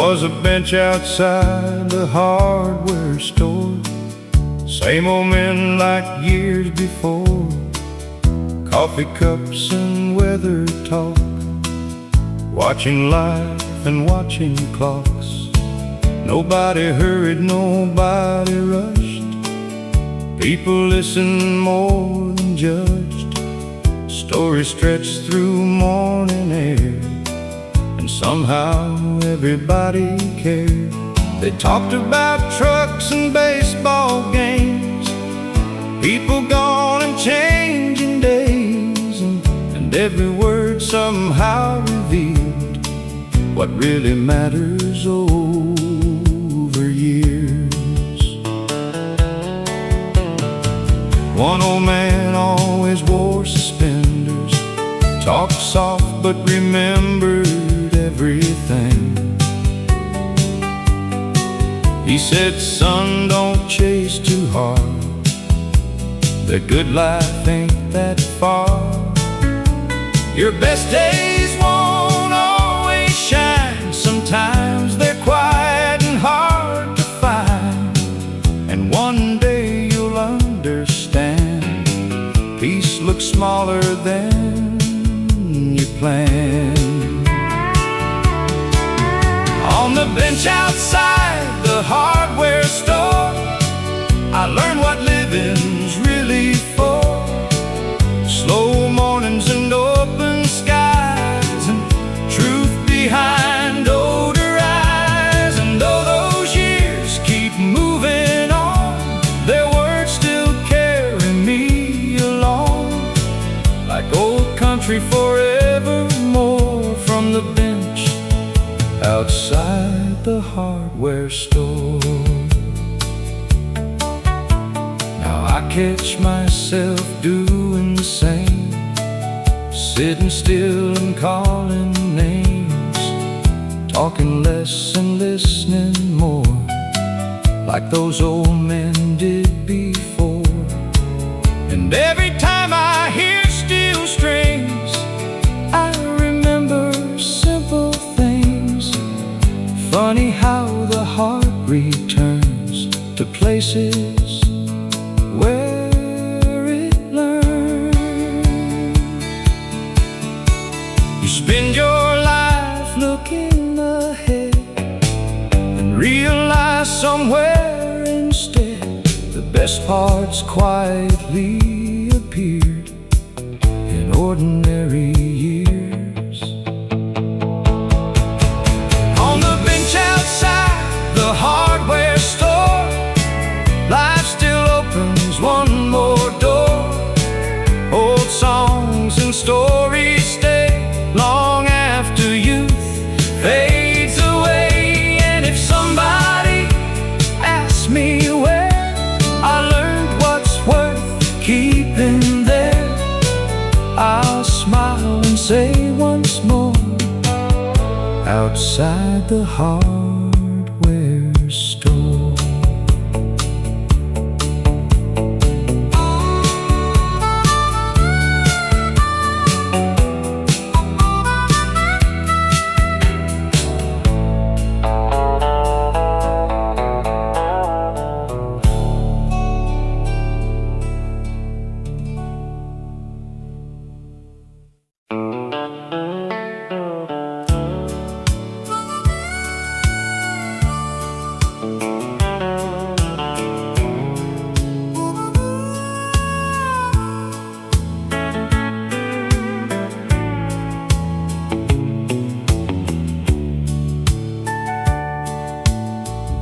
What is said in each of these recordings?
was a bench outside the hardware store. Same old men like years before. Coffee cups and weather talk, watching life and watching clocks. Nobody hurried, nobody rushed. People listened more than judged. Stories stretched through morning air, and somehow everybody cared. They talked about trucks and baseball games, people gone and changing days, and every word somehow revealed what really matters over years. One old man always wore suspenders, talked soft but remembered everything. He said, "Son, don't chase too hard. The good life ain't that far. Your best days won't always shine. Sometimes they're quiet and hard to find. And one day you'll understand. Peace looks smaller than you planned." On the bench outside the hardware store, I learned what living's really for. Slow mornings and open skies, and truth behind older eyes. And though those years keep moving on, their words still carry me along, like old country forevermore. From the bench outside the hardware store, now I catch myself doing the same, sitting still and calling names, talking less and listening more, like those old men did before. And every time I hear steel strings, I remember simple things. Funny how the heart returns to places where it learned. You spend your life looking ahead and realize somewhere instead the best parts quietly appeared in ordinary years. On the bench outside the hardware store, life still opens one more door. Old songs and stories stay long after youth fades away. And if somebody asks me where I learned what's worth keeping there, I'll smile and say once more, outside the hardware store.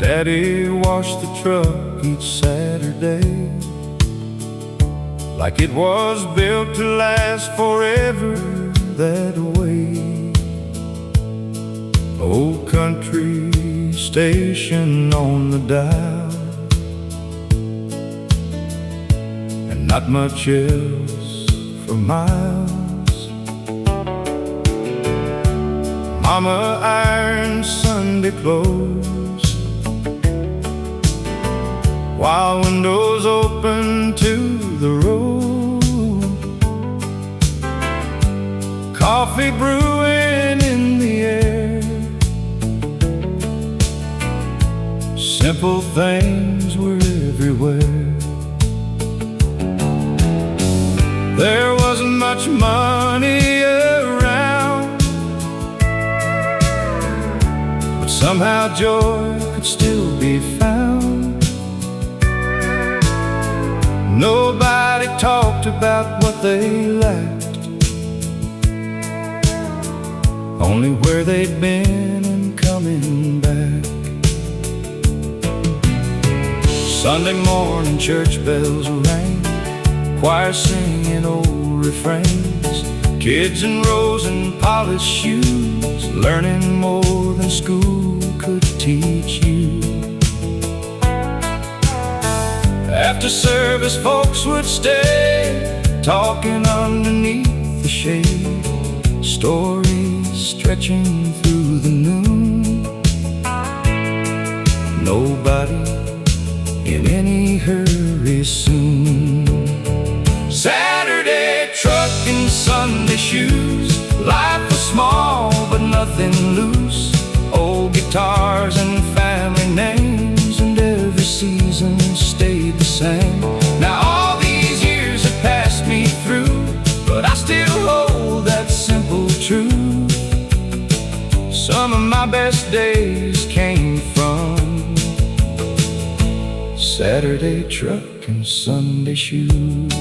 Daddy washed the truck each Saturday, like it was built to last forever that way. Old country station on the dial, and not much else for miles. Mama ironed Sunday clothes while windows open to the road. Coffee brewing in the air, simple things were everywhere. There wasn't much money around, but somehow joy could still be found. Nobody talked about what they lacked, only where they'd been and coming back. Sunday morning church bells rang, choir singing old refrains, kids in rows and polished shoes, learning more than school could teach you. After service folks would stay, talking underneath the shade, stories stretching through the noon. Nobody in any hurry soon. Saturday truck and Sunday shoes, life was small but nothing loose. Old guitars and family names, and every season stayed the same. Now all these years have passed me through, but I still hold that simple truth. Some of my best days came from Saturday truck and Sunday shoes.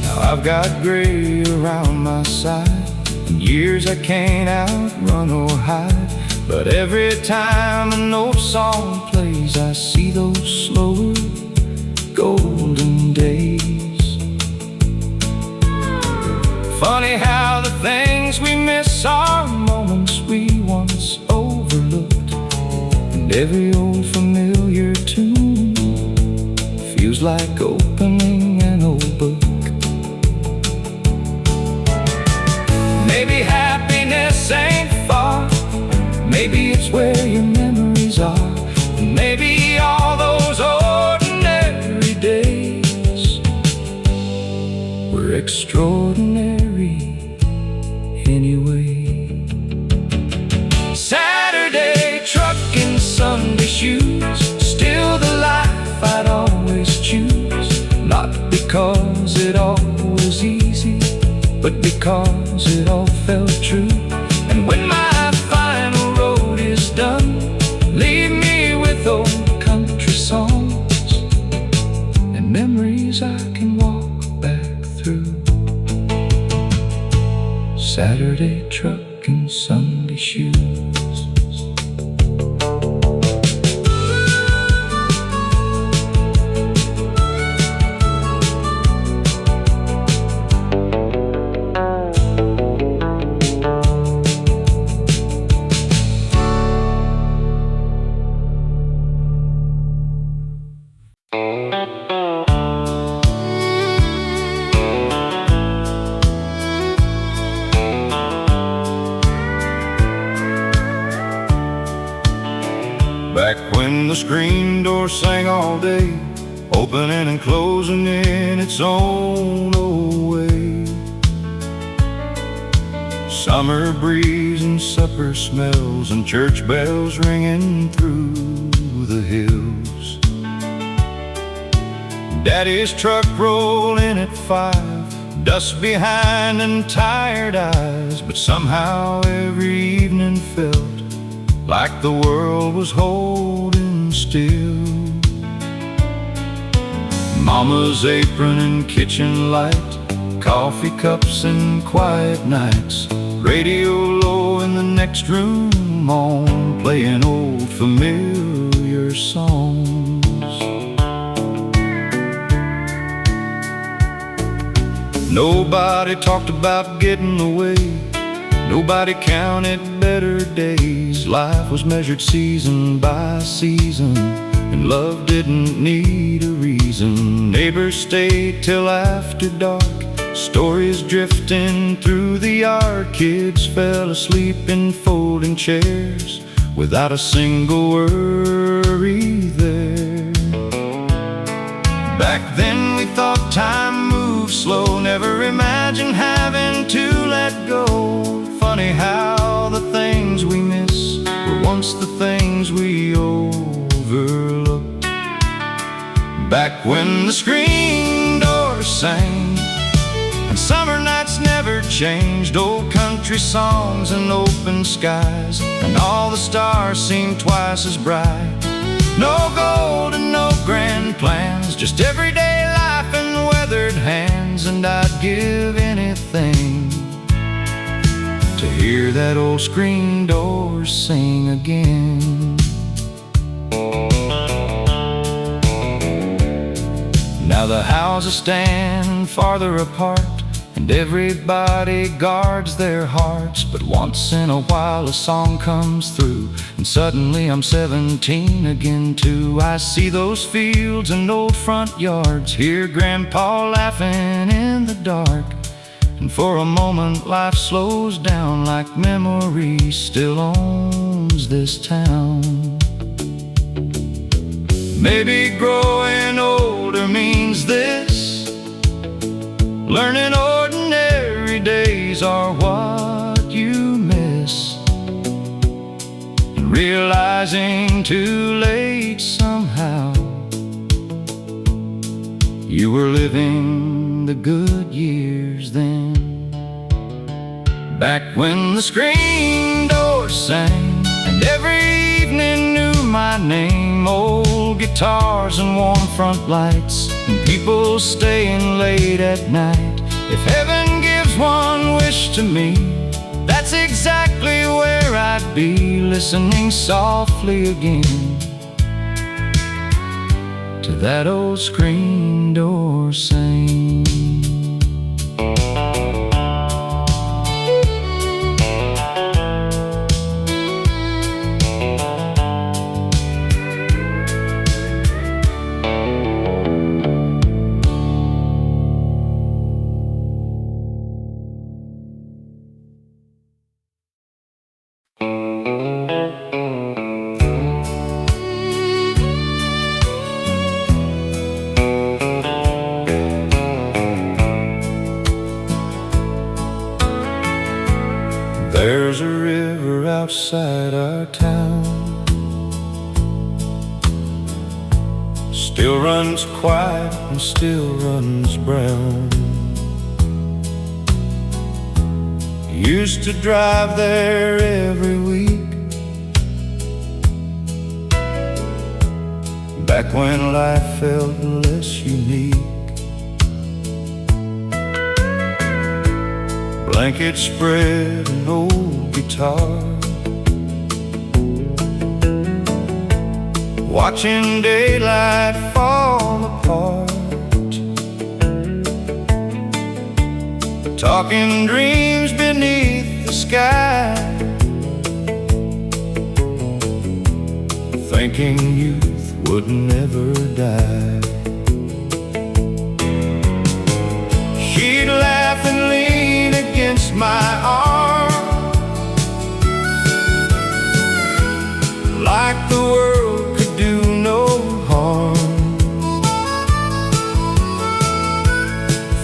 Now I've got gray around my side, and years I can't outrun or hide, but every time an old song plays, I see those slower golden days. Funny how the things we miss are moments we once overlooked, and every old familiar tune feels like opening an old book. Maybe happiness ain't far, maybe it's where your memories are, and maybe all those ordinary days were extraordinary anyway. Saturday truck and Sunday shoes, still the life I'd always choose. Not because it all was easy, but because it all felt true. And when my final road is done, leave me with old country songs and memories I can walk back through. Saturday truck and Sunday shoes. Back when the screen door sang all day, opening and closing in its own old way. Summer breeze and supper smells and church bells ringing through the hills. Daddy's truck rolling at 5, dust behind and tired eyes, but somehow every evening felt like the world was holding still. Mama's apron and kitchen light, coffee cups and quiet nights, radio low in the next room on, playing old familiar songs. Nobody talked about getting away, nobody counted better days. Life was measured season by season, and love didn't need a reason. Neighbors stayed till after dark, stories drifting through the yard. Kids fell asleep in folding chairs without a single worry there. Back then we thought time moved slow, never imagined having to let go. Funny how amongst the things we overlooked. Back when the screen door sang and summer nights never changed, old country songs and open skies, and all the stars seemed twice as bright. No gold and no grand plans, just everyday life and weathered hands. And I'd give anything to hear that old screen door sing again. Now the houses stand farther apart, and everybody guards their hearts. But once in a while a song comes through, and suddenly I'm 17 again too. I see those fields and old front yards, hear Grandpa laughing in the dark, and for a moment life slows down, like memory still owns this town. Maybe growing older means this: learning ordinary days are what you miss, and realizing too late somehow you were living the good years then. Back when the screen door sang and every evening knew my name, old guitars and warm front lights, and people staying late at night. If heaven gives one wish to me, that's exactly where I'd be, listening softly again to that old screen door sing. There's a river outside our town, still runs quiet and still runs brown. Used to drive there every week, back when life felt less unique. Blanket spread, an old guitar, watching daylight fall apart, talking dreams beneath the sky, thinking youth would never die. She'd laugh and lean against my arm, like the world could do no harm.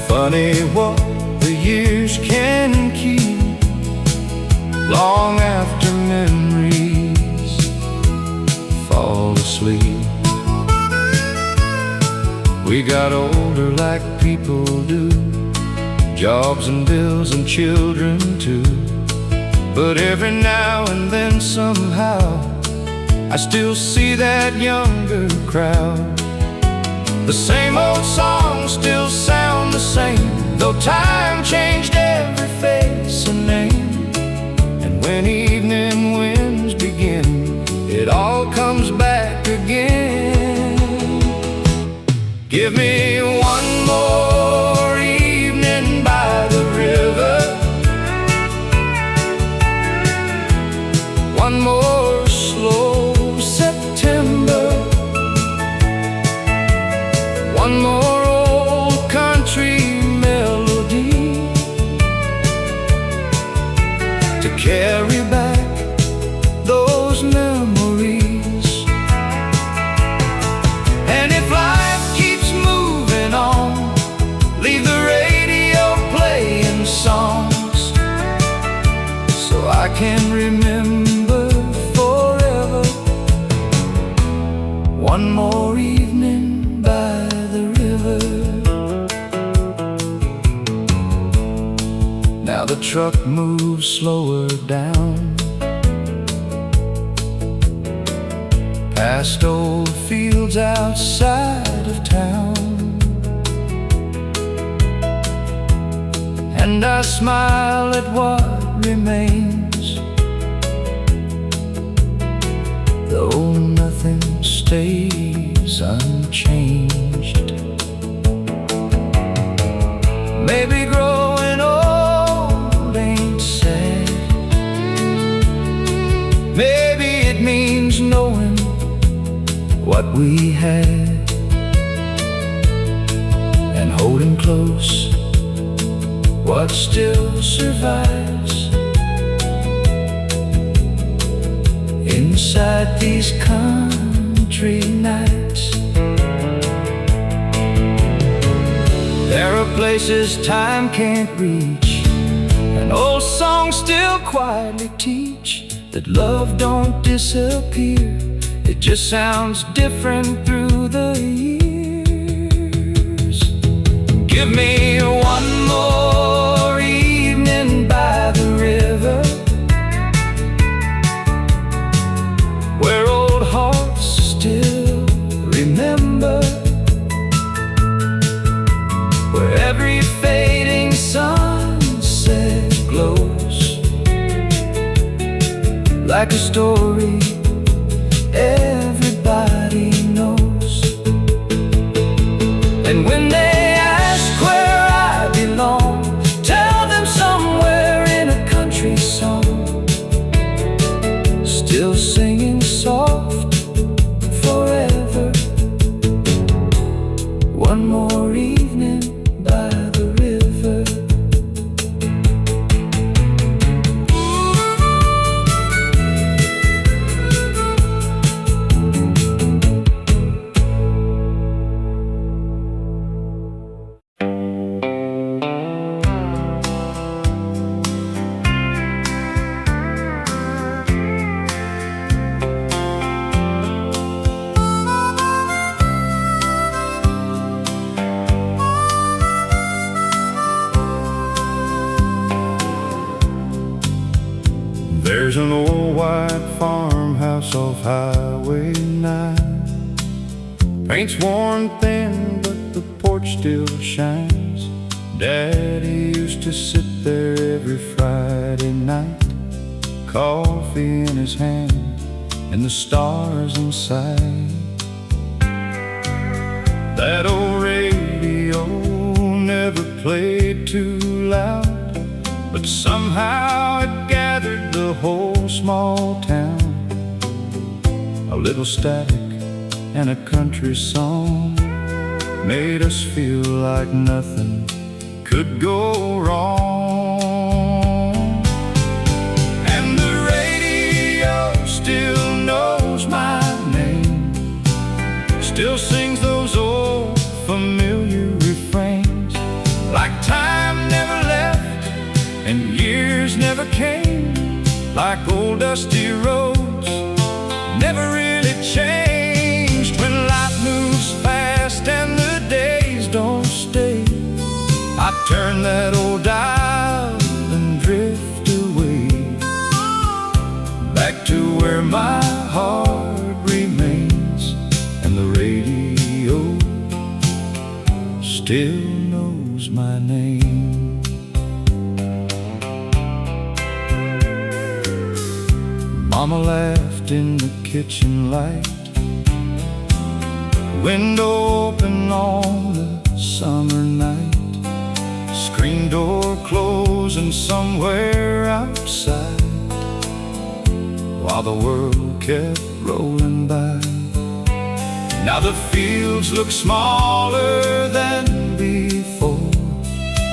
Funny what the years can keep, long after memories fall asleep. We got older like people do, jobs and bills and children too. But every now and then somehow I still see that younger crowd. The same old songs still sound the same, though time changed every face and name. And when evening winds begin, it all comes back again. Give me one more evening by the river, one more slow September, one more old country melody to carry back those memories. And if life keeps moving on, leave the radio playing songs so I can remember forever One more evening by the river. Now the truck moves slower down, past old fields outside of town, and I smile at what remains, though nothing stays unchanged. Maybe growing old ain't sad. Maybe it means knowing what we had and holding close what still survives inside these country nights. There are places time can't reach, and old songs still quietly teach that love don't disappear. It just sounds different through the years. Give me one more evening by the river, where old hearts still remember, where every fading sunset glows like a story everybody knows. And when they ask where I belong, tell them somewhere in a country song, still singing soft forever. One more evening by the river. There's an old white farmhouse off Highway 9. Paint's worn thin, but the porch still shines. Daddy used to sit there every Friday night, coffee in his hand and the stars inside. That old radio never played too loud, but somehow it gathered the whole small town. A little static and a country song made us feel like nothing could go wrong. And the radio still knows my name, still sings those old familiar refrains, like time never left and years never came, like old dusty roads never really changed. When life moves fast and the days don't stay, I turn that old dial and drift away, back to where my heart remains, and the radio still knows my name. Mama laughed in the kitchen light, window open on the summer night, screen door closing somewhere outside, while the world kept rolling by. Now the fields look smaller than before,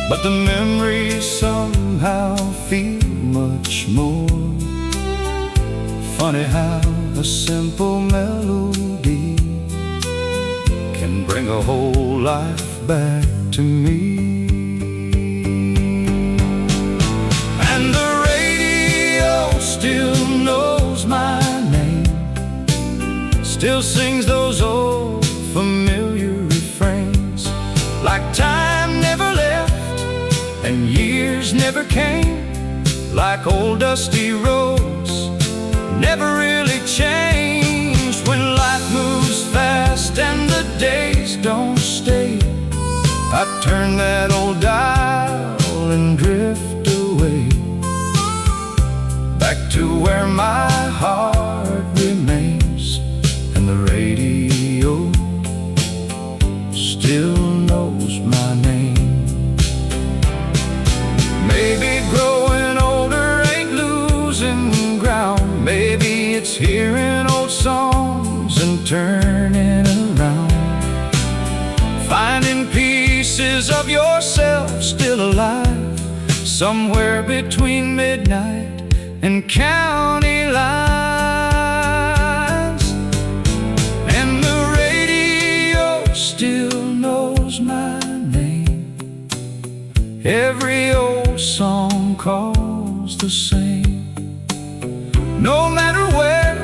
but the memories somehow feel much more. Funny how a simple melody can bring a whole life back to me. And the radio still knows my name, still sings those old familiar refrains, like time never left and years never came, like old dusty roads never really changed. When life moves fast and the days don't stay, I turn that old dial and drift away, back to where my heart remains, and the radio still knows my name. Maybe growing older ain't losing ground. Maybe it's hearing old songs and turning around, finding pieces of yourself still alive, somewhere between midnight and county lines. And the radio still knows my name. Every old song calls the same. No matter where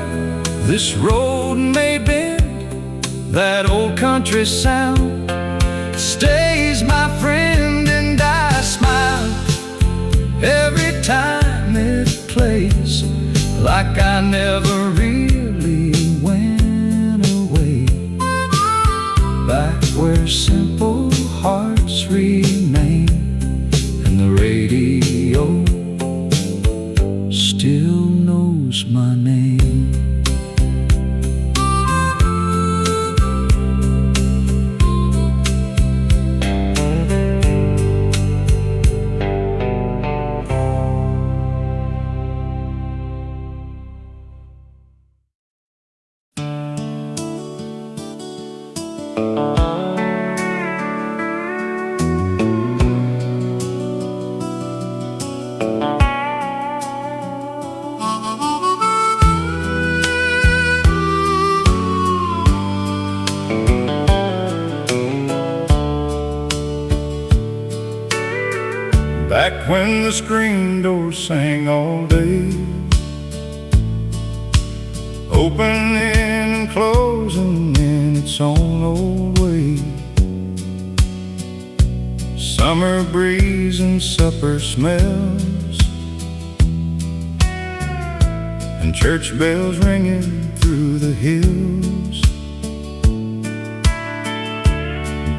this road may bend, that old country sound stays my friend, and I smile every time it plays, like I never really went away, back where simple hearts remain, and the radio still knows my name. Back when the screen door sang all day, opening and closing in its own old way, summer breeze and supper smells, and church bells ringing through the hills.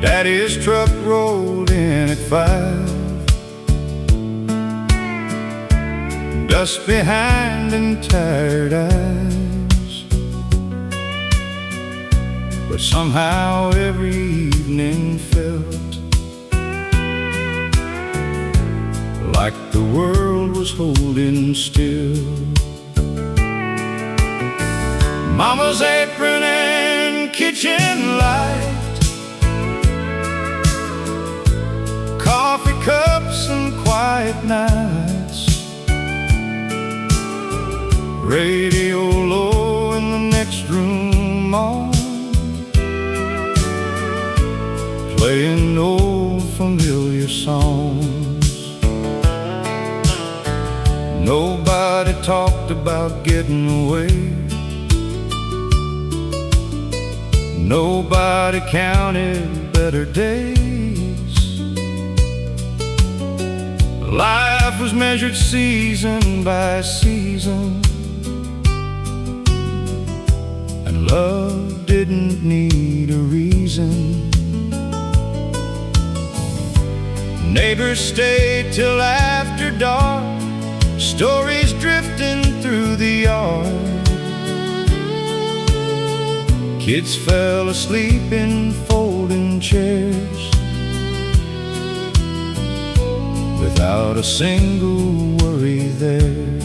Daddy's truck rolled in at 5, dust behind and tired eyes, but somehow every evening felt like the world was holding still. Mama's apron and kitchen light, coffee cups and quiet nights, radio low in the next room on, playing old familiar songs. Nobody talked about getting away, nobody counted better days. Life was measured season by season, and love didn't need a reason. Neighbors stayed till after dark, stories drifting through the yard. Kids fell asleep in folding chairs, without a single worry there.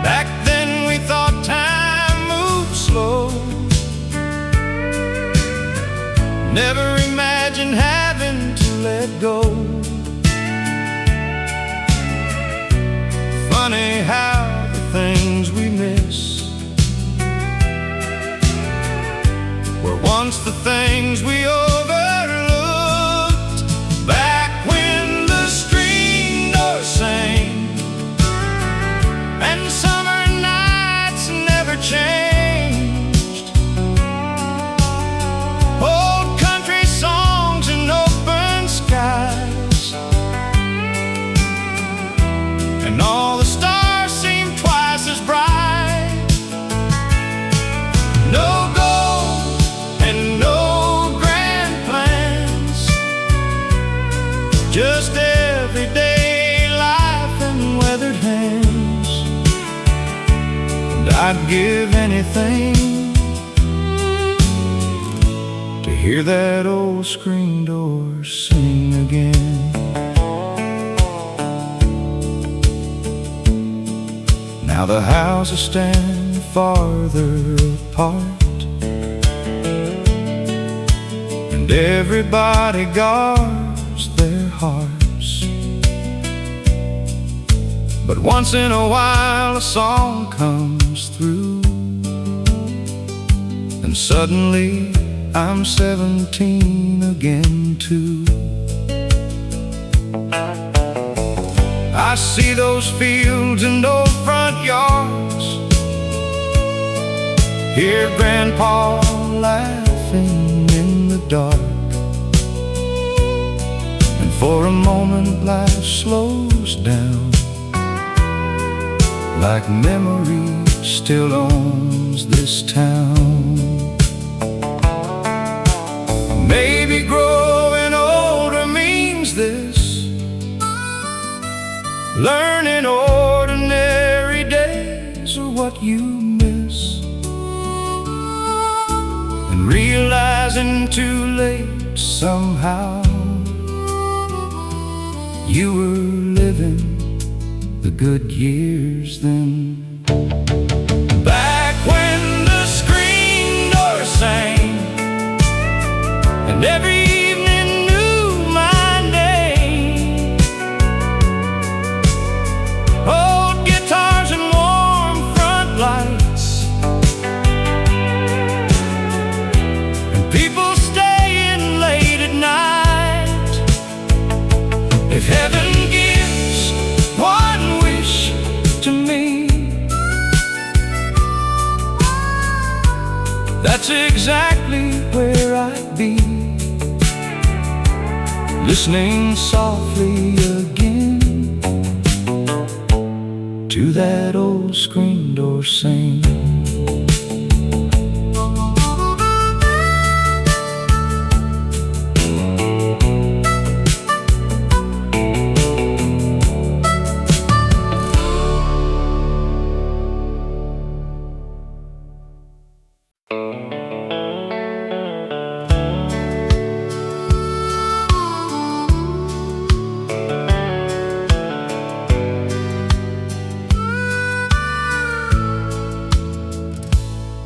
Back then we thought time moved slow, never imagined having to let go. Funny how the things we miss were once the things we overlooked. Back when the screen door sang and summer nights never I'd give anything to hear that old screen door sing again. Now the houses stand farther apart, and everybody guards their hearts. But once in a while a song comes through, and suddenly I'm 17 again too. I see those fields and old front yards, hear Grandpa laughing in the dark, and for a moment life slows down, like memory still owns this town. Maybe growing older means this, learning ordinary days are what you miss, and realizing too late somehow you were living the good years then. Back when the screen door sang, and every evening knew my name. Old guitars and warm front lights, and people staying late at night. If heaven gives one wish to me, that's exactly where I'd be, listening softly again to that old screen door sing.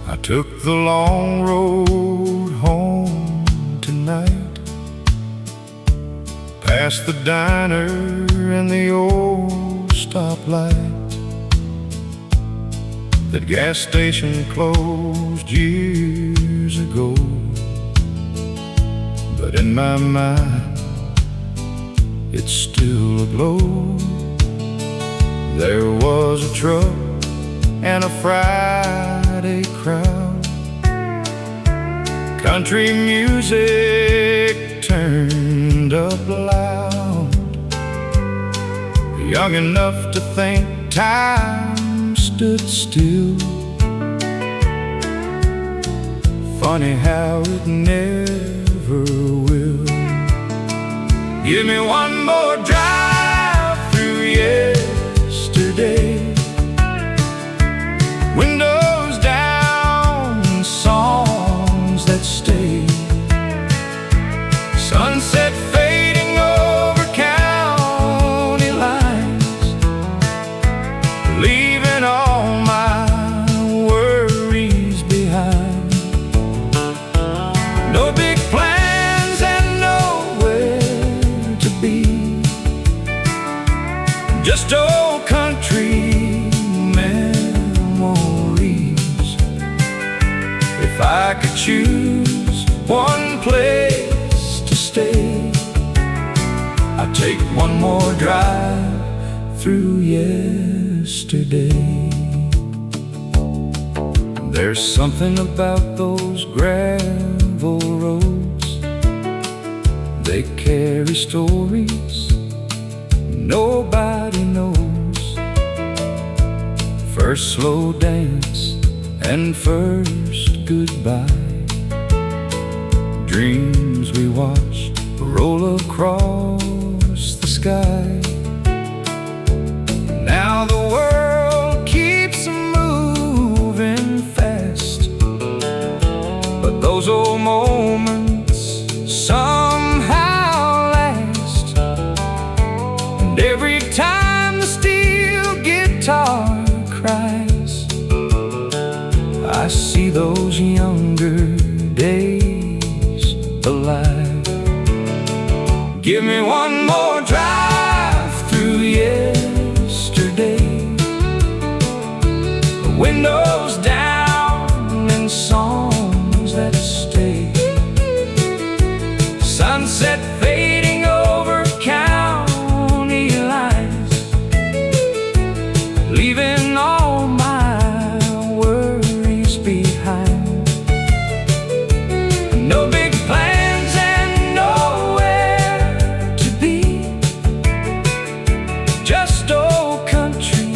I took the long road home tonight, past the diner and the old stoplight. That gas station closed years ago, but in my mind it's still aglow. There was a truck and a Friday crowd, country music turned up loud, young enough to think time stood still. Funny how it never will. Give me one more drive through yesterday, windows down, songs that stay, sunset fading over county lines, leaving all my worries behind. No big plans and nowhere to be, just old country memories. If I could choose one place to stay, I'd take one more drive through yesterday. There's something about those gravel roads, they carry stories nobody knows. First slow dance and first goodbye, dreams we watched roll across the sky. Now the world keeps moving those younger days alive. Give me one more drive through yesterday, windows down and songs that stay, sunset fading over county lines, leaving all my worries behind. No big plans and nowhere to be, just old country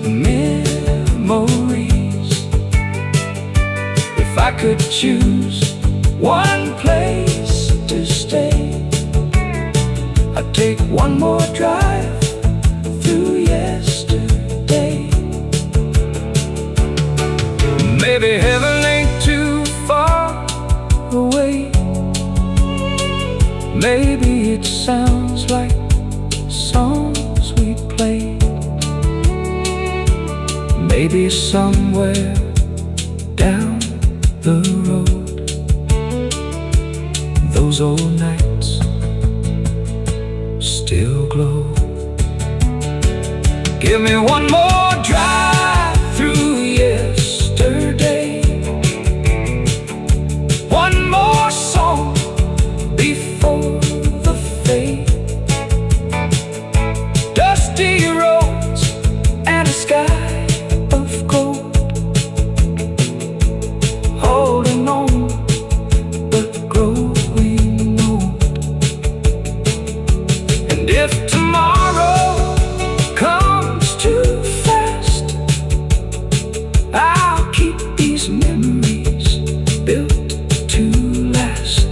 memories. If I could choose one place to stay, I'd take one more drive through yesterday. Maybe heaven ain't too far away. Maybe it sounds like songs we played. Maybe somewhere down the road, those old nights still glow. Give me one more drive through yesterday, one more song before the fade. Dusty roads and a sky of gold, holding on but growing old. And if tomorrow comes too fast, I'll keep these memories built to last,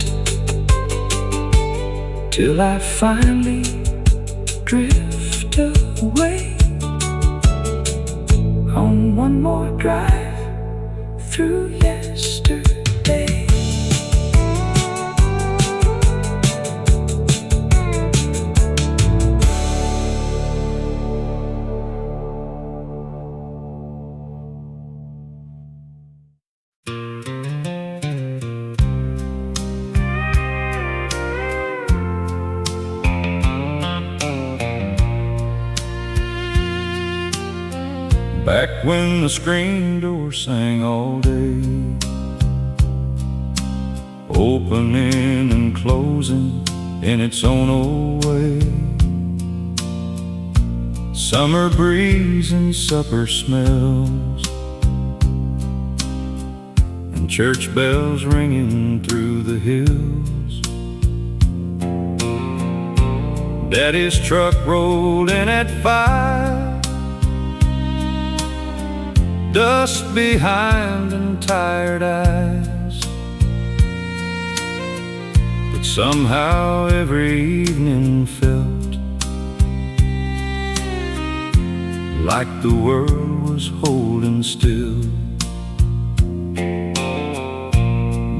till I finally drift away on one more drive through yesterday. Back when the screen door sang all day, opening and closing in its own old way. Summer breeze and supper smells, and church bells ringing through the hills. Daddy's truck rolled in at 5, dust behind and tired eyes. But somehow every evening felt like the world was holding still.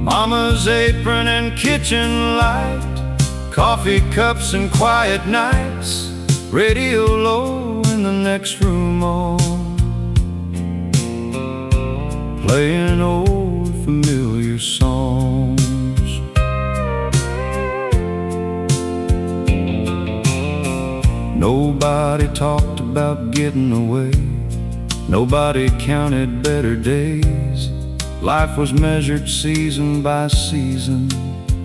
Mama's apron and kitchen light, coffee cups and quiet nights, radio low in the next room on, playing old familiar songs. Nobody talked about getting away, nobody counted better days. Life was measured season by season,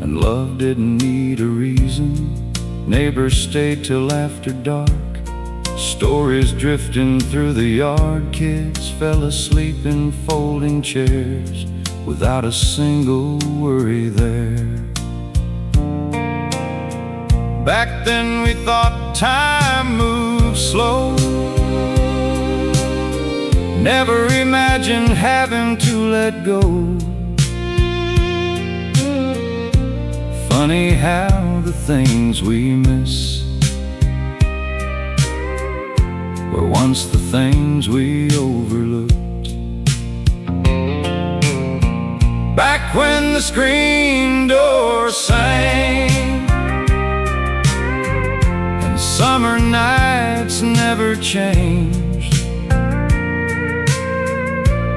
and love didn't need a reason. Neighbors stayed till after dark, stories drifting through the yard. Kids fell asleep in folding chairs without a single worry there. Back then we thought time moved slow, never imagined having to let go. Funny how the things we miss were once the things we overlooked. Back when the screen door sang and summer nights never changed,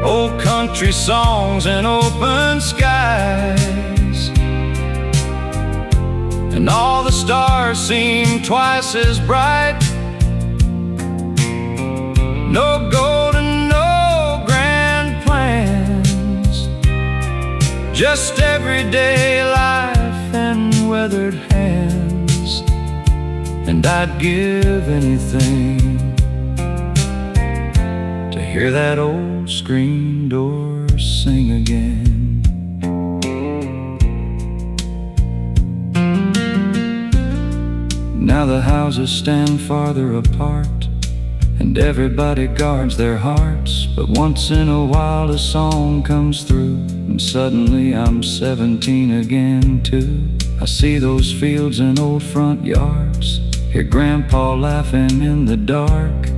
old country songs and open skies, and all the stars seem twice as bright. No gold and no grand plans, just everyday life and weathered hands. And I'd give anything to hear that old screen door sing again. Now the houses stand farther apart, and everybody guards their hearts. But once in a while a song comes through, and suddenly I'm 17 again too. I see those fields and old front yards, hear Grandpa laughing in the dark,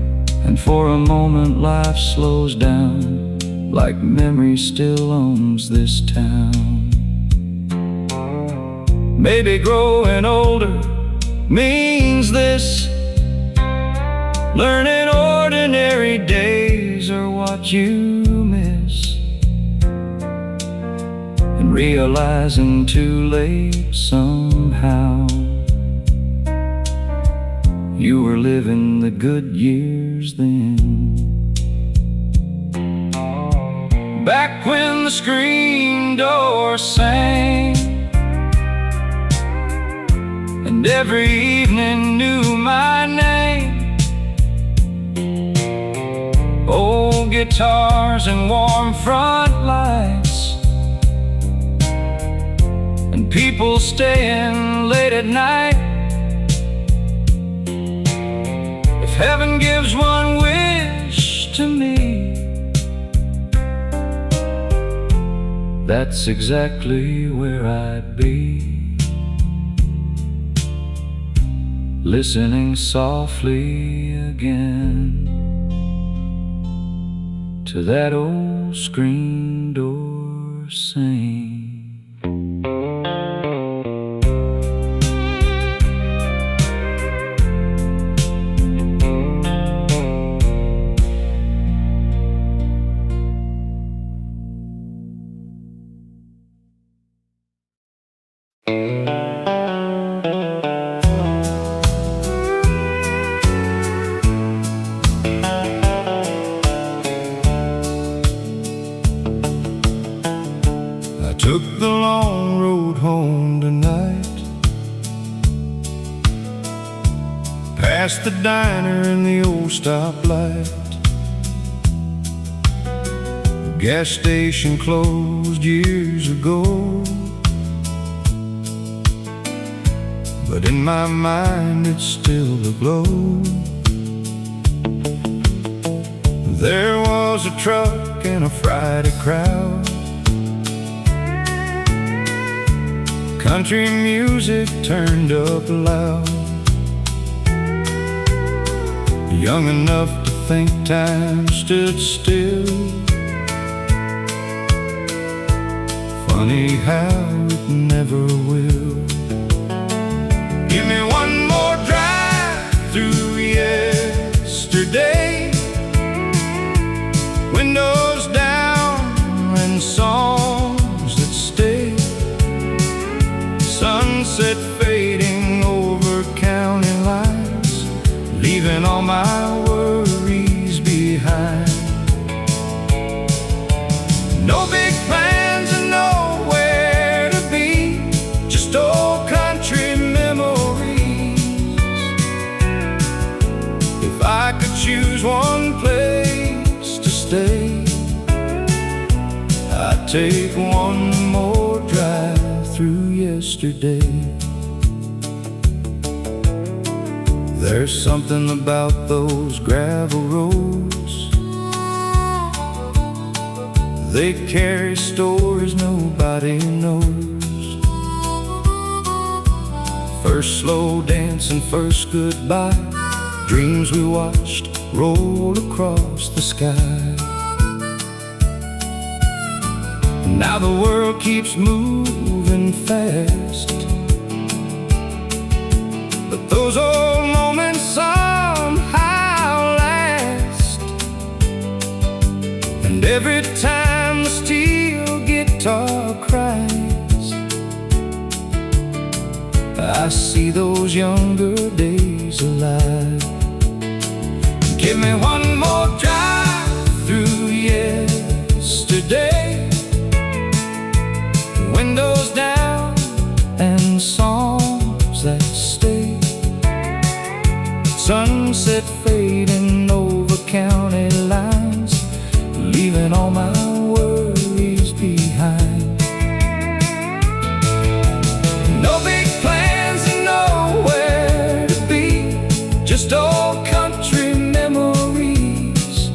and for a moment life slows down, like memory still owns this town. Maybe growing older means this, learning ordinary days are what you miss, and realizing too late somehow you were living the good years then. Back when the screen door sang, and every evening knew my name. Old guitars and warm front lights, and people staying late at night. If heaven gives one wish to me, that's exactly where I'd be, listening softly again to that old screen door sing. Took the long road home tonight, past the diner and the old stoplight. The gas station closed years ago, but in my mind it's still aglow. There was a truck and a Friday crowd, country music turned up loud. Young enough to think time stood still, funny how it never will. Give me one more drive through yesterday, windows down and songs that stay, sunset fading over county lines, leaving all my worries behind. No big plans and nowhere to be, just old country memories. If I could choose one place to stay, I'd take one more drive through yesterday. There's something about those gravel roads, they carry stories nobody knows. First slow dance and first goodbye, dreams we watched roll across the sky. Now the world keeps moving fast, but those old moments somehow last. And Every time the steel guitar cries, I see those younger days alive. Give me one more drive through yesterday, windows down and songs that stay, sunset fading over county lines, leaving all my worries behind. No big plans and nowhere to be, just old country memories.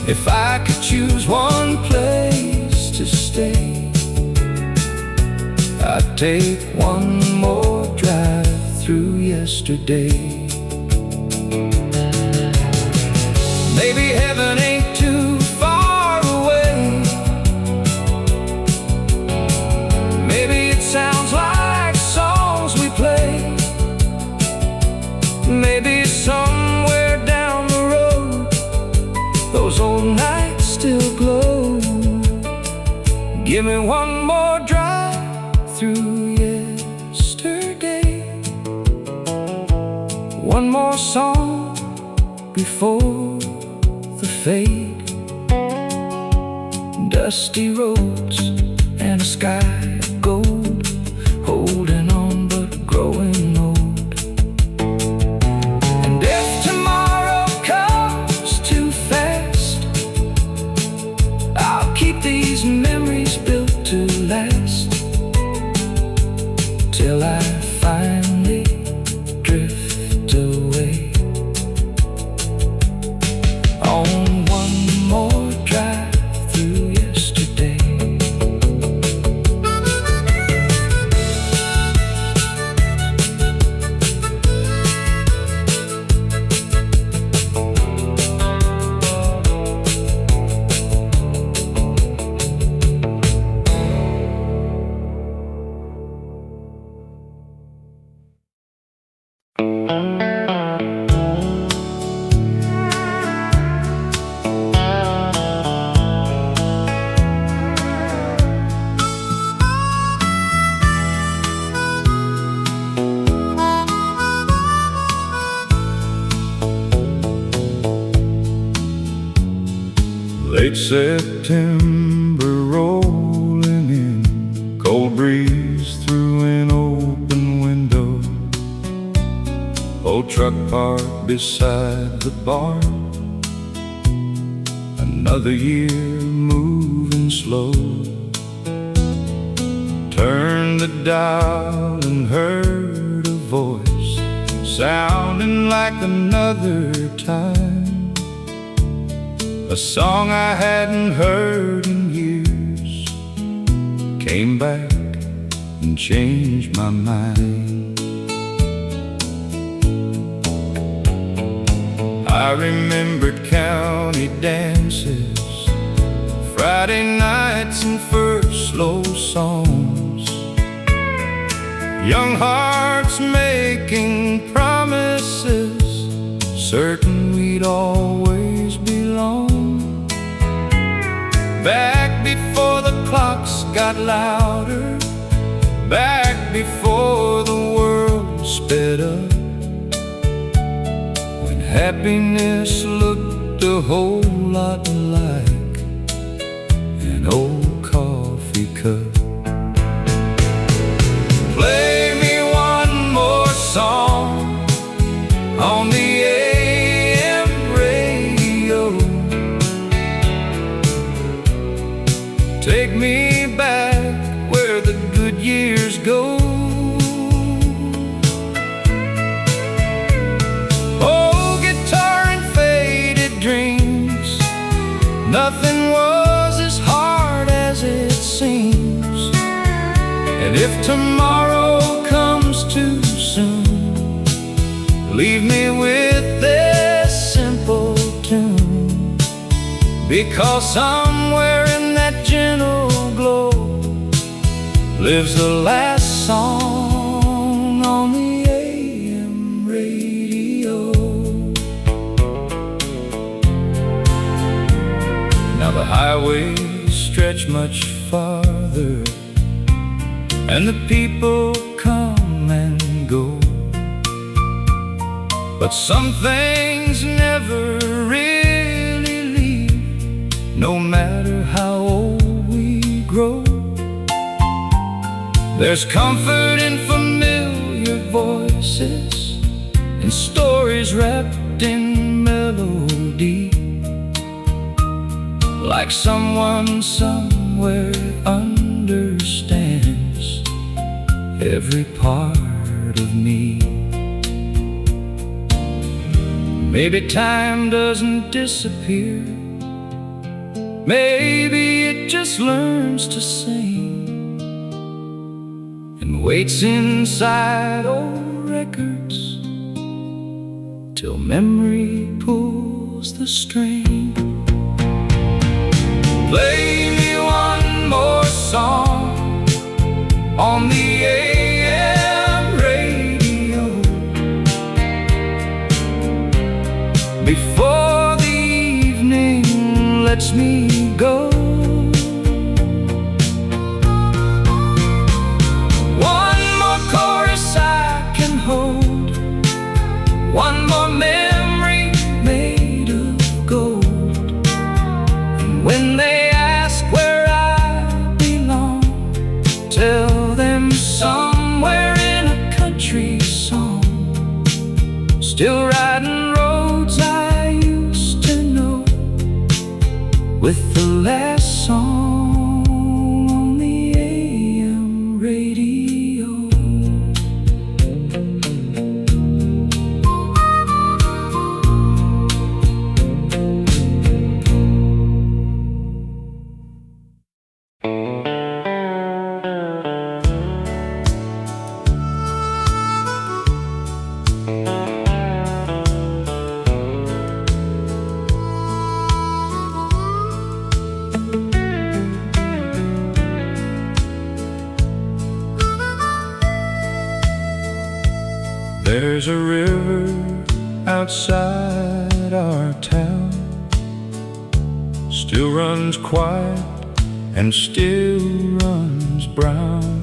If I could choose one place to stay, I'd take one more drive through yesterday. Maybe heaven ain't too far away. Maybe it sounds like songs we play. Maybe somewhere down the road those old nights still glow. Give me one more drive through yesterday, one more song before the fade. Dusty roads and a sky of gold, holding on but growing old. And if tomorrow comes too fast, I'll keep these memories built to last, till I finally drift away on one more drive through yesterday. Late September rolling in, cold breeze through an open window, old truck parked beside the bar, another year moving slow. Turned the dial and heard a voice sounding like another time, a song I hadn't heard in years, came back and changed my mind. I remembered county dances, Friday nights and first slow songs, young hearts making promises, certain we'd always belong. Back before the clocks got louder, back before the world sped up, when happiness looked a whole lot like an old coffee cup. Play me one more song on the AM radio, take me back where the good years go. Oh, guitar and faded dreams, nothing was as hard as it seems. And if tomorrow comes too soon, leave me with this simple tune, because somewhere in that gentle glow lives the last song on the AM radio. highways stretch much farther, and the people come and go, but some things never really leave, no matter how old we grow. There's comfort in familiar voices, in stories wrapped in melody, like someone somewhere understands every part of me. Maybe time doesn't disappear, maybe it just learns to sing, and waits inside old records till memory pulls the string. Play me one more song on the AM radio before the evening lets me go. One more chorus I can hold, one more memory made of gold. And when they ask where I belong, tell them somewhere in a country song, still riding roads I used to know, with the last song on the AM radio. There's a river outside our town, still runs quiet and still runs brown.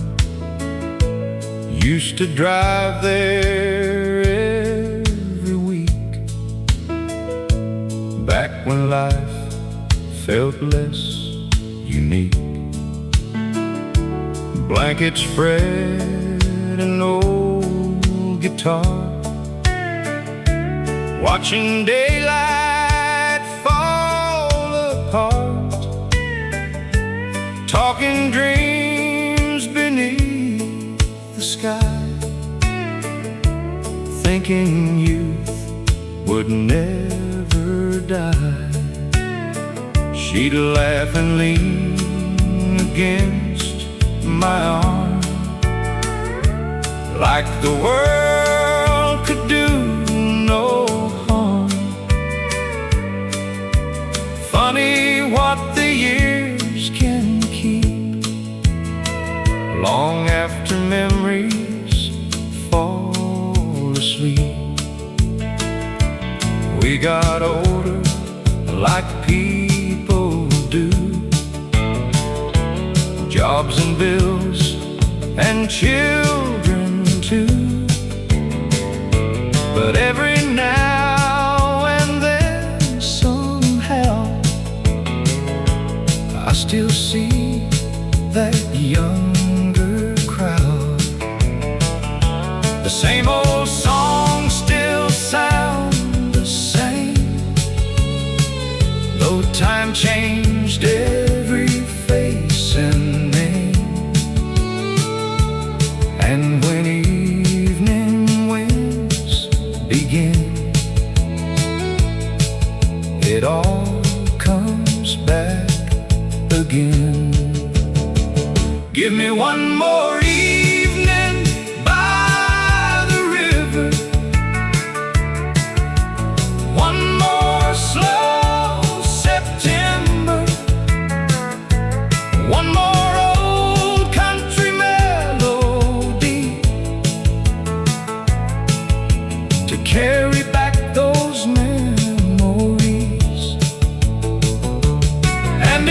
Used to drive there every week, back when life felt less unique. Blankets spread and old guitar, watching daylight fall apart, talking dreams beneath the sky, thinking youth would never die. She'd laugh and lean against my arm, like the world could do no harm. Funny what the years can keep, long after memories fall asleep. We got older like people do, jobs and bills and children too. But every now and then somehow I still see that younger crowd. The same old songs still sound the same, though time changed every face and name. And when evening winds begin, it all comes back again. Give me one more evening by the river, one more slow September, one more old country melody to carry back those memories. And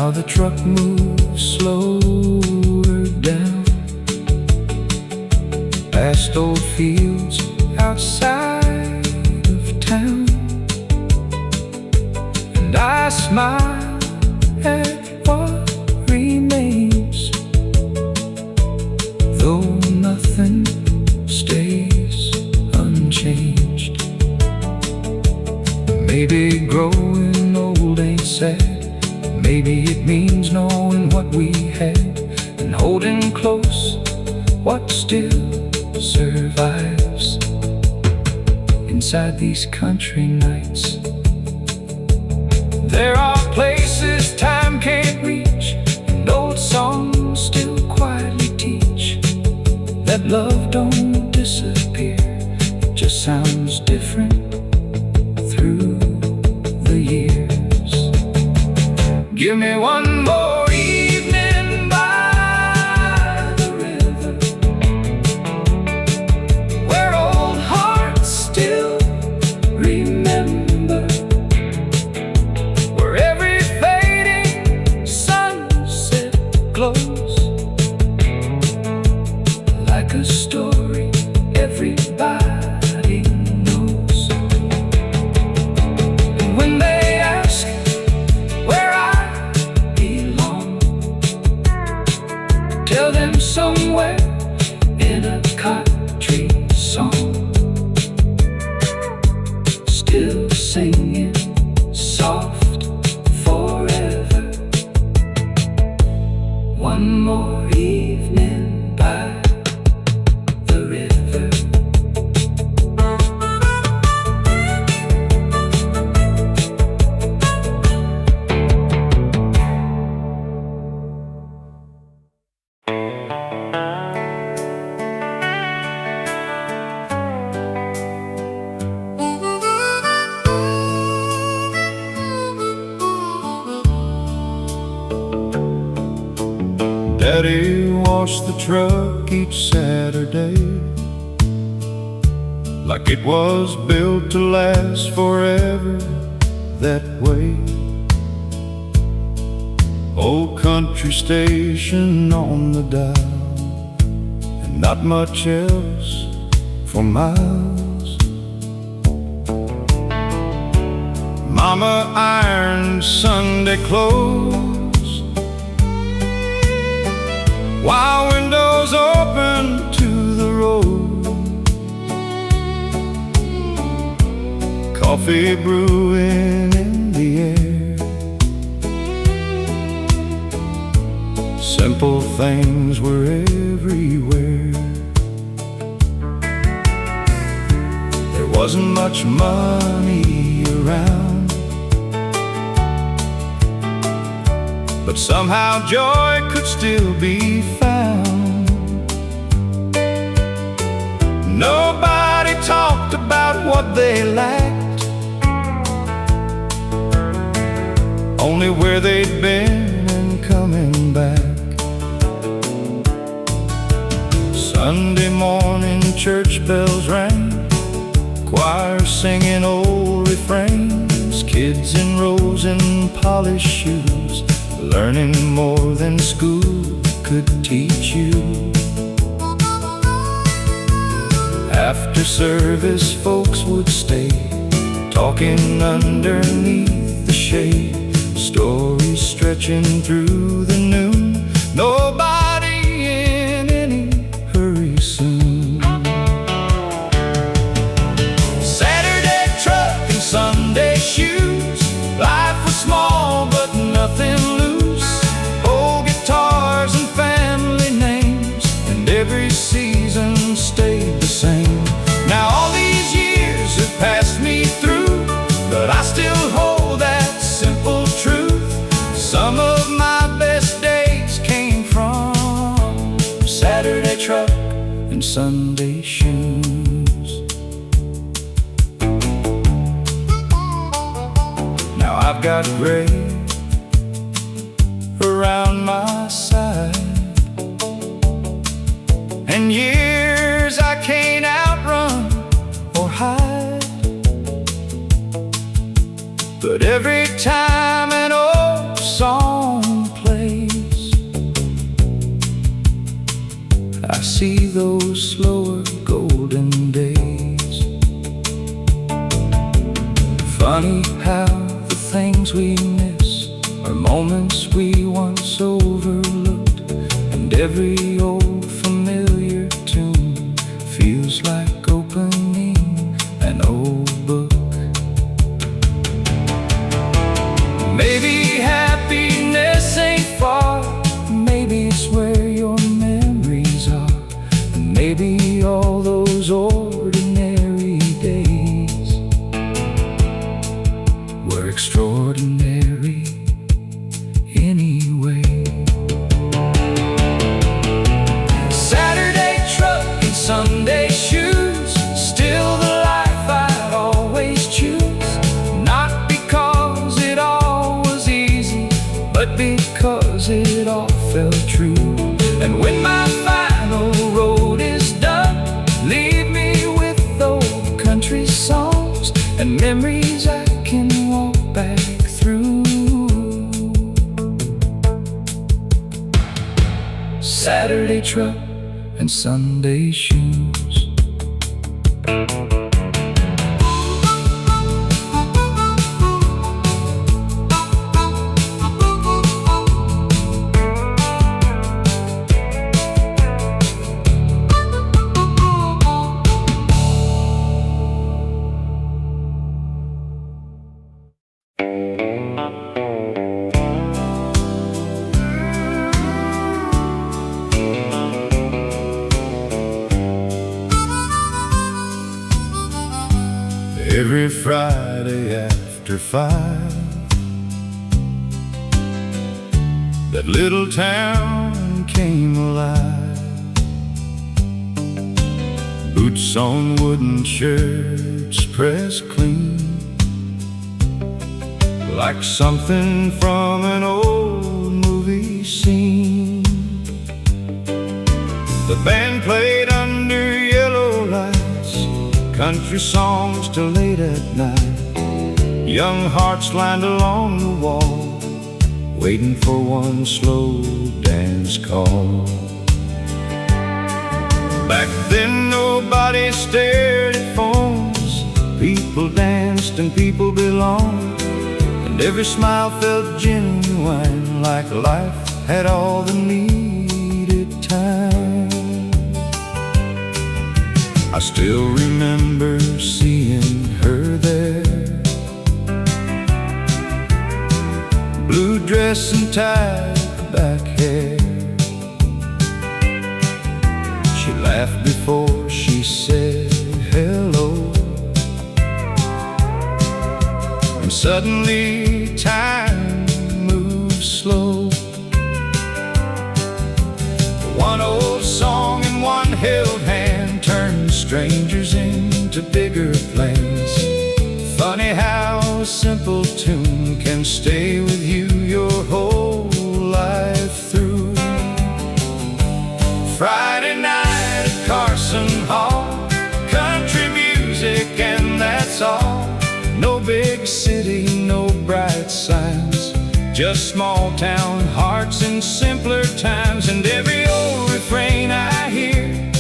Now the truck moves slower down past old fields outside of town, and I smile at what remains, though nothing stays unchanged. Maybe growing old ain't sad. Maybe it means knowing what we had and holding close what still survives inside these country nights. There are places time can't reach, and old songs still quietly teach that love don't disappear, it just sounds different through the years. Give me one more evening by the river, where old hearts still remember, where every fading sunset glows like a story everybody knows. And when they ask where I belong, tell them somewhere in a country song, still singing soft forever. One more evening by the river. Daddy washed the truck each Saturday like it was built to last forever that way. Old country station on the dial, and not much else for miles. Mama ironed Sunday clothes while windows open to the road. Coffee brewing in the air. Simple things were everywhere. There wasn't much money around, but somehow joy could still be found. Nobody talked about what they lacked, only where they'd been and coming back. Sunday morning church bells rang, choir singing old refrains, kids in rows in polished shoes, learning more than school could teach you. After service folks would stay, talking underneath the shade, stories stretching through the noon, nobody in any hurry soon. Saturday truck and Sunday shoes, life was small but nothing loose. Old guitars and family names, and every season stayed the same. Now all these years have passed me through, but I still hold that simple truth. Some of my best days came from Saturday truck and Sunday shoes. Now I've got gray around my side, and years I can't outrun or hide. But every time an old song are moments we once overlooked, and every old familiar tune feels like opening an old book. Maybe happiness ain't far, maybe it's where your memories are, and maybe all those ordinary days were extraordinary anyway. Saturday truck and Sunday shoes, still the life I'd always choose. Not because it all was easy, but because it all felt true. And when my final road is done, leave me with old country songs and memories I can walk back through. Saturday truck and Sunday shoes. Every Friday after 5, that little town came alive. Boots on wooden, shirts pressed clean, like something from an old movie scene. The band played under yellow lights, country songs till late at night. Young hearts lined along the wall, waiting for one slow dance call. Back then nobody stared at phones, people danced and people belonged, and every smile felt genuine, like life had all the needed time. I still remember seeing her there, blue dress and tied back hair. She laughed before she said hello, and suddenly time moved slow. One old song and one held hand turned strangers into bigger plans. Funny how a simple tune can stay with you your whole life through. Friday night at Carson Hall, country music and that's all. No big city, no bright signs, just small town hearts and simpler times. And every old refrain I hear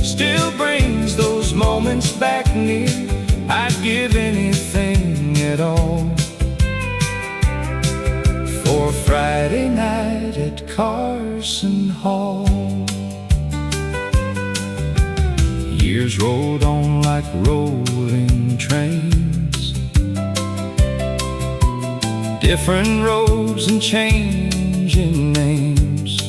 still brings those moments back near. I'd give anything at all for Friday night at Carson Hall. Years rolled on like rolling trains, different roads and changing names,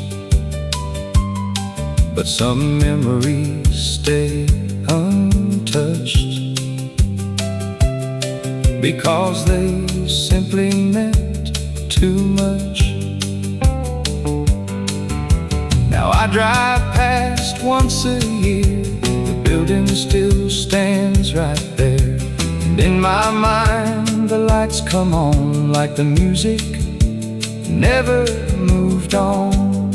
but some memories stay untouched because they simply meant too much. Now I drive past once a year, the building still stands right there, and in my mind the lights come on like the music never moved on.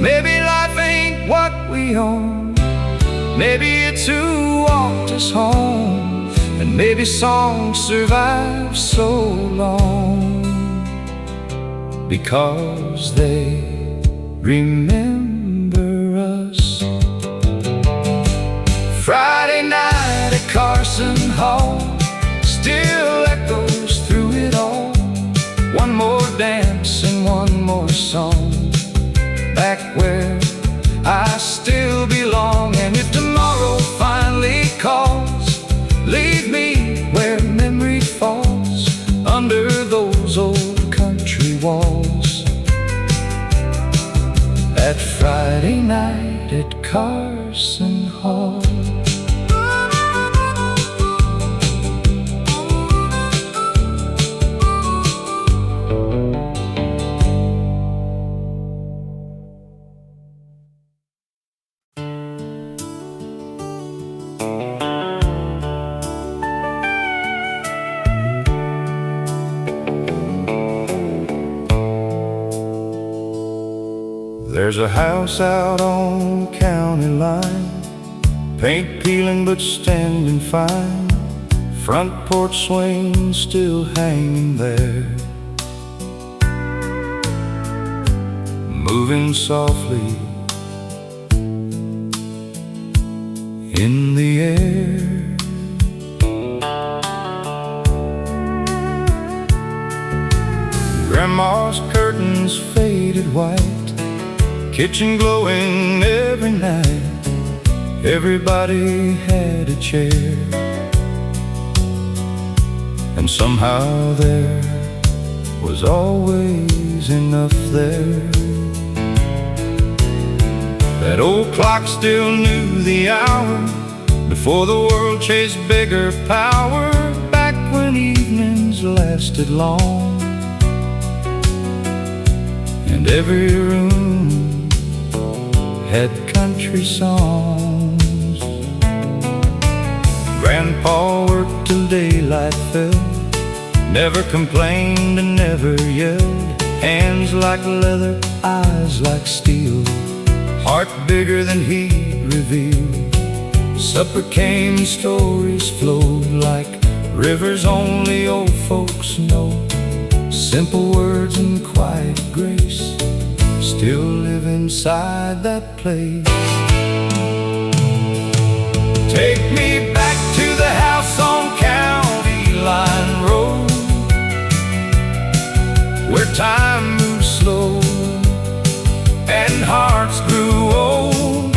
Maybe life ain't what we own, maybe it's who walked us home, and maybe songs survive so long because they remember us. Friday night at Carson Hall still echoes through Carson Hall. There's a house out on county line, paint peeling but standing fine, front porch swing still hanging there, moving softly in the air. Grandma's curtains faded white, kitchen glowing every night. Everybody had a chair, and somehow there was always enough there. That old clock still knew the hour before the world chased bigger power, back when evenings lasted long and every room had country songs. Grandpa worked till daylight fell, never complained and never yelled. Hands like leather, eyes like steel, heart bigger than he'd reveal. Supper came, stories flowed like rivers only old folks know. Simple words and quiet grace still live inside that place. Take me back to the house on County Line Road, where time moved slow and hearts grew old.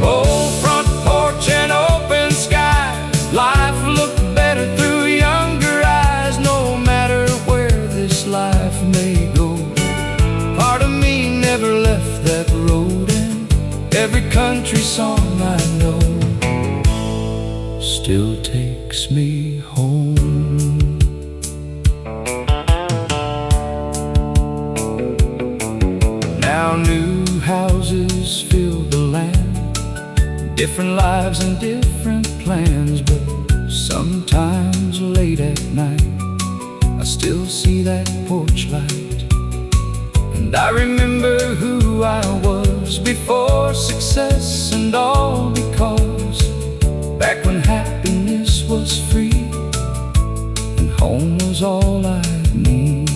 Old front porch and open sky, life looked better through younger eyes. No matter where this life may go, part of me never left that road, and every country song I know still takes me home. Now new houses fill the land, different lives and different plans, but sometimes late at night I still see that porch light, and I remember who I was before success and all, because back when happiness was free and home was all I need.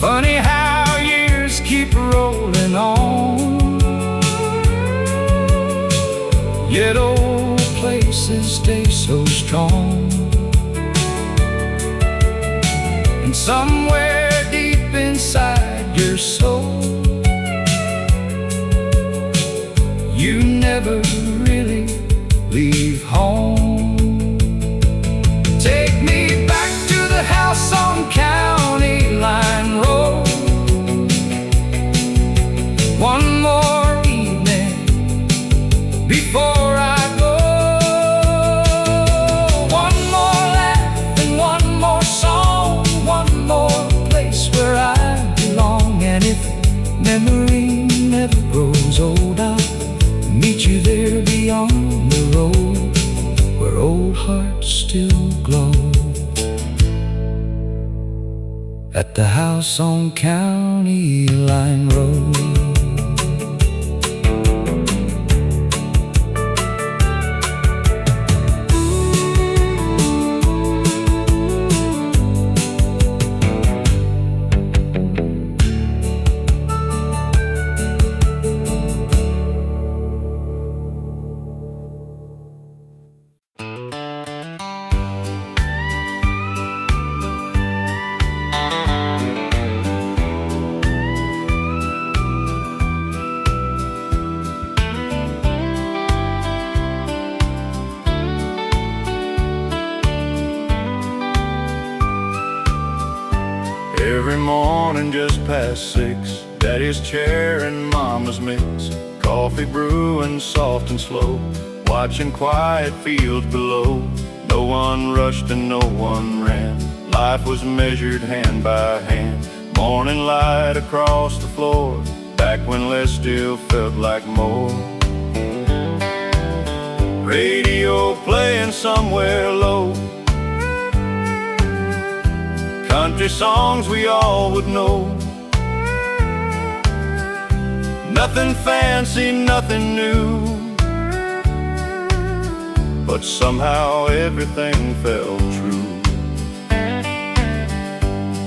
Funny how years keep rolling on, yet old places stay so strong. And somewhere deep inside your soul, you never really leave home. Take me back to the house on County Line Road, one more evening before I go. One more laugh and one more song, one more place where I belong. And if memory never grows old, I'll meet you there beyond the road, where old hearts still glow. At the house on County Line Road. Every morning just past 6, Daddy's chair and Mama's mix, coffee brewing soft and slow, watching quiet fields below. No one rushed and no one ran. Life was measured hand by hand. Morning light across the floor, back when less still felt like more. Radio playing somewhere low, country songs we all would know. Nothing fancy, nothing new, but somehow everything felt true.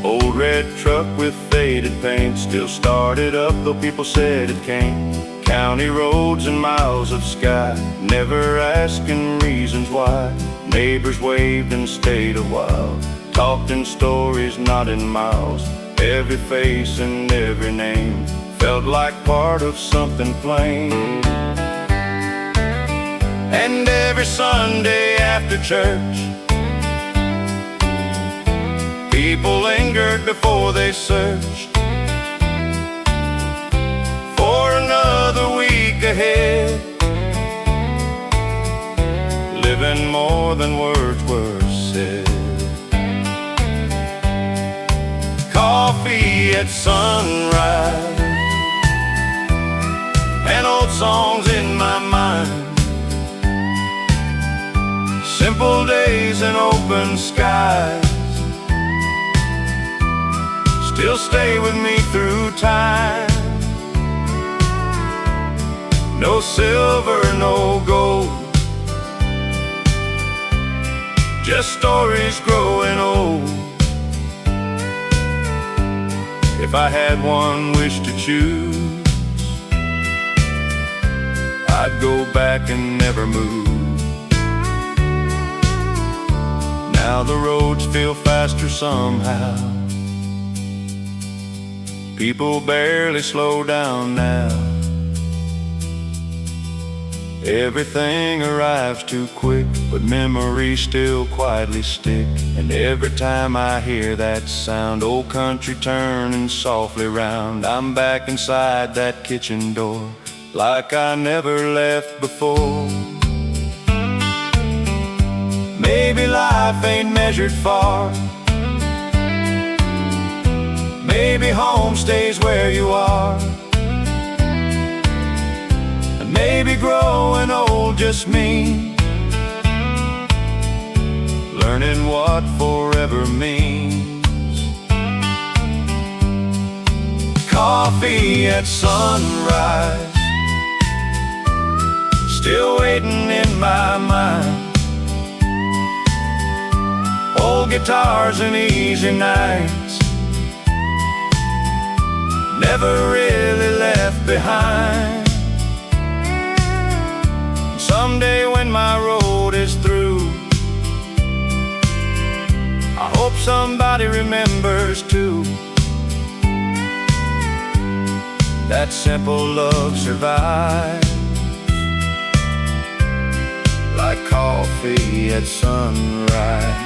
Old red truck with faded paint still started up, though people said it can't. County roads and miles of sky, never asking reasons why. Neighbors waved and stayed a while, talked in stories, not in miles. Every face and every name felt like part of something plain. And every Sunday after church, people lingered before they searched for another week ahead, living more than words were said. Coffee at sunrise, and old songs in my mind. Simple days and open skies still stay with me through time. No silver, no gold, just stories growing old. If I had one wish to choose, I'd go back and never move. Now the roads feel faster somehow, people barely slow down now. Everything arrives too quick, but memories still quietly stick. And every time I hear that sound, old country turning softly round, I'm back inside that kitchen door, like I never left before. Maybe life ain't measured far, maybe home stays where you are, and maybe growing old just means learning what forever means. Coffee at sunrise, still waiting in my mind. Old guitars and easy nights, never really left behind. Someday when my road is through, I hope somebody remembers too, that simple love survives, like coffee at sunrise.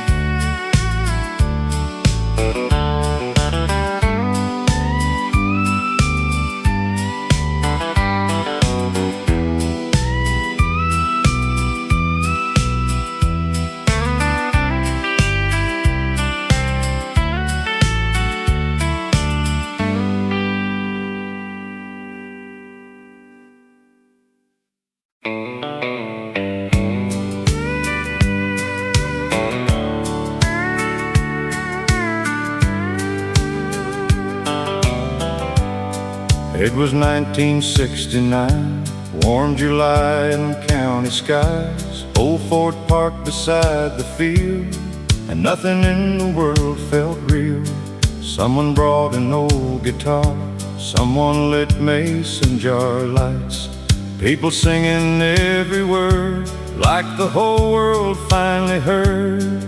It was 1969, warm July in county skies. Old Ford parked beside the field, and nothing in the world felt real. Someone brought an old guitar, someone lit mason jar lights. People singing every word, like the whole world finally heard.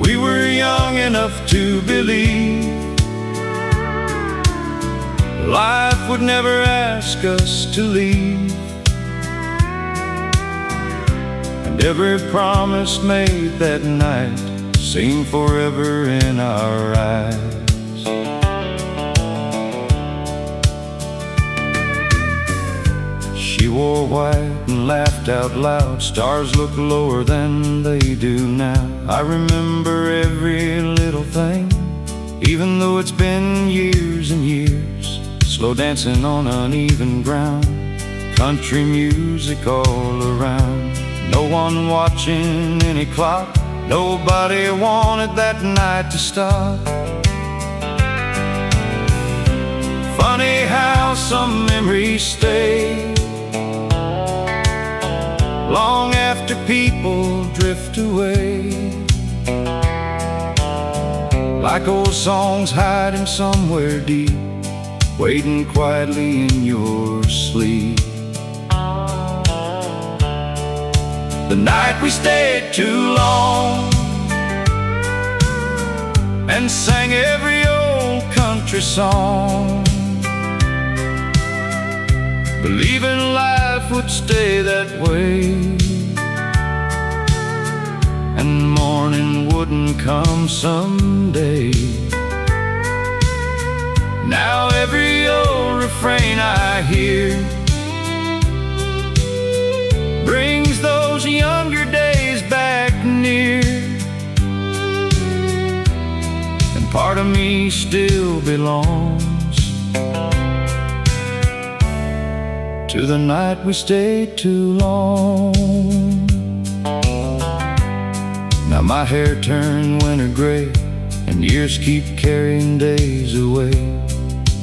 We were young enough to believe life would never ask us to leave, and every promise made that night seemed forever in our eyes. She wore white and laughed out loud. Stars look lower than they do now. I remember every little thing, even though it's been years and years. Slow dancing on uneven ground, country music all around. No one watching any clock, nobody wanted that night to stop. Funny how some memories stay long after people drift away, like old songs hiding somewhere deep, waiting quietly in your sleep. The night we stayed too long and sang every old country song, believing life would stay that way, and morning wouldn't come someday. Now every old refrain I hear brings those younger days back near, and part of me still belongs to the night we stayed too long. Now my hair turned winter gray, and years keep carrying days away,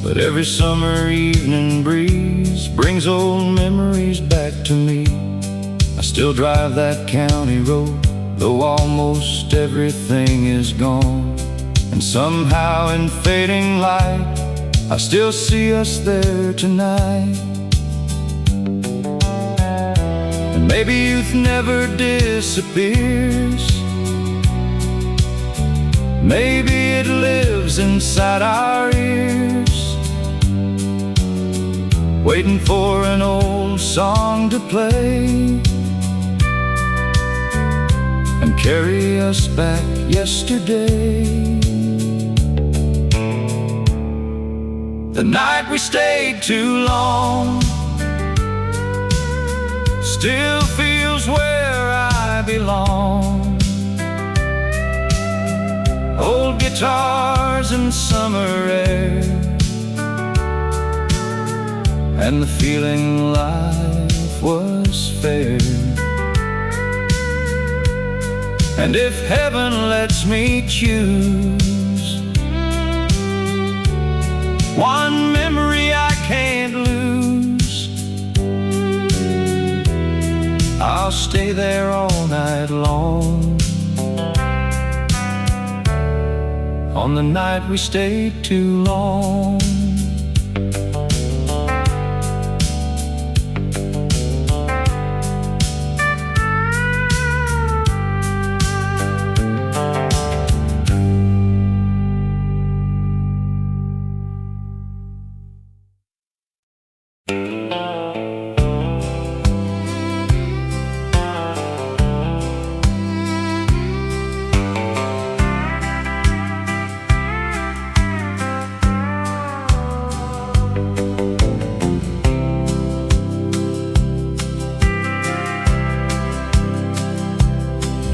but every summer evening breeze brings old memories back to me. I still drive that county road, though almost everything is gone, and somehow in fading light I still see us there tonight. And maybe youth never disappears, maybe it lives inside our ears, waiting for an old song to play and carry us back yesterday. The night we stayed too long still feels where I belong. Old guitars and summer air, and the feeling life was fair. And if heaven lets me choose one memory I can't lose, I'll stay there all night long, on the night we stayed too long.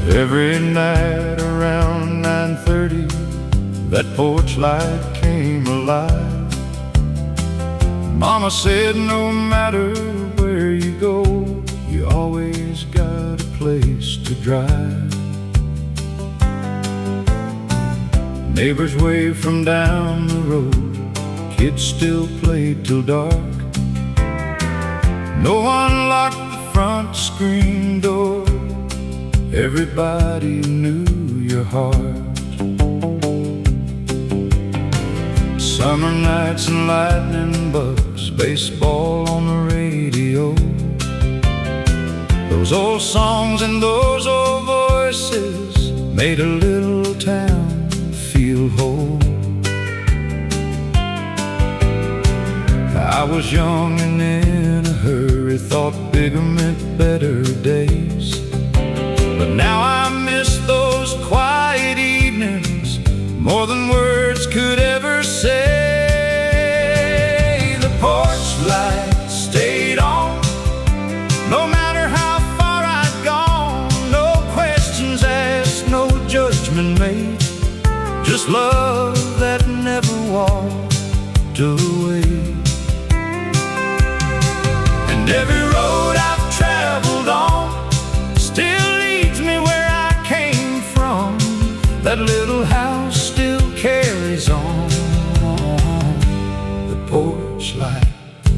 Every night around 9:30, that porch light came alive. Mama said no matter where you go, you always got a place to drive. Neighbors wave from down the road, kids still played till dark. No one locked the front screen door, everybody knew your heart. Summer nights and lightning bugs, baseball on the radio, those old songs and those old voices made a little town feel whole. I was young and in a hurry, thought bigger meant better days, but now I miss those quiet evenings more than words could ever say. The porch light stayed on this love that never walked away. And every road I've traveled on still leads me where I came from. That little house still carries on. The porch light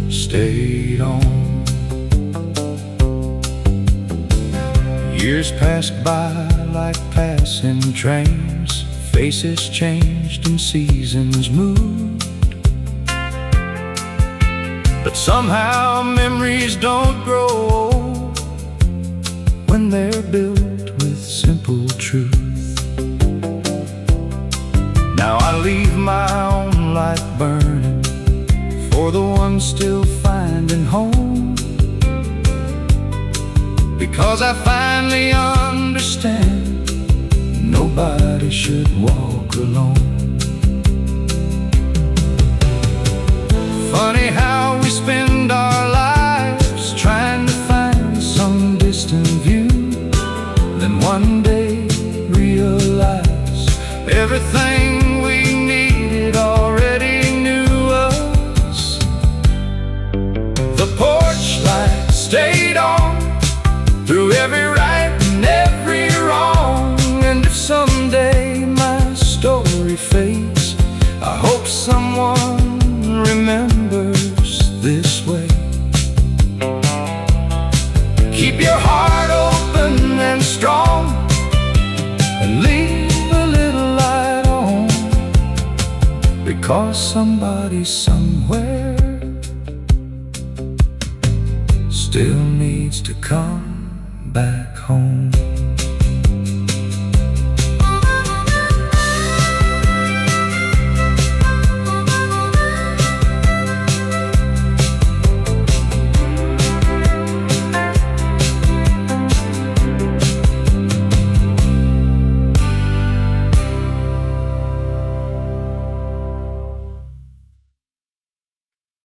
stayed on. Years passed by like passing trains. Faces changed and seasons moved, but somehow memories don't grow old when they're built with simple truth. Now I leave my own light burning for the one still finding home, because I finally understand nobody should walk alone. Funny how we spend our lives trying to find some distant view, then one day realize everything we needed already knew us. The porch light stayed on through every right and every wrong. And if someday my story fades, I hope someone remembers this way. Keep your heart open and strong, and leave a little light on, because somebody somewhere still needs to come back home.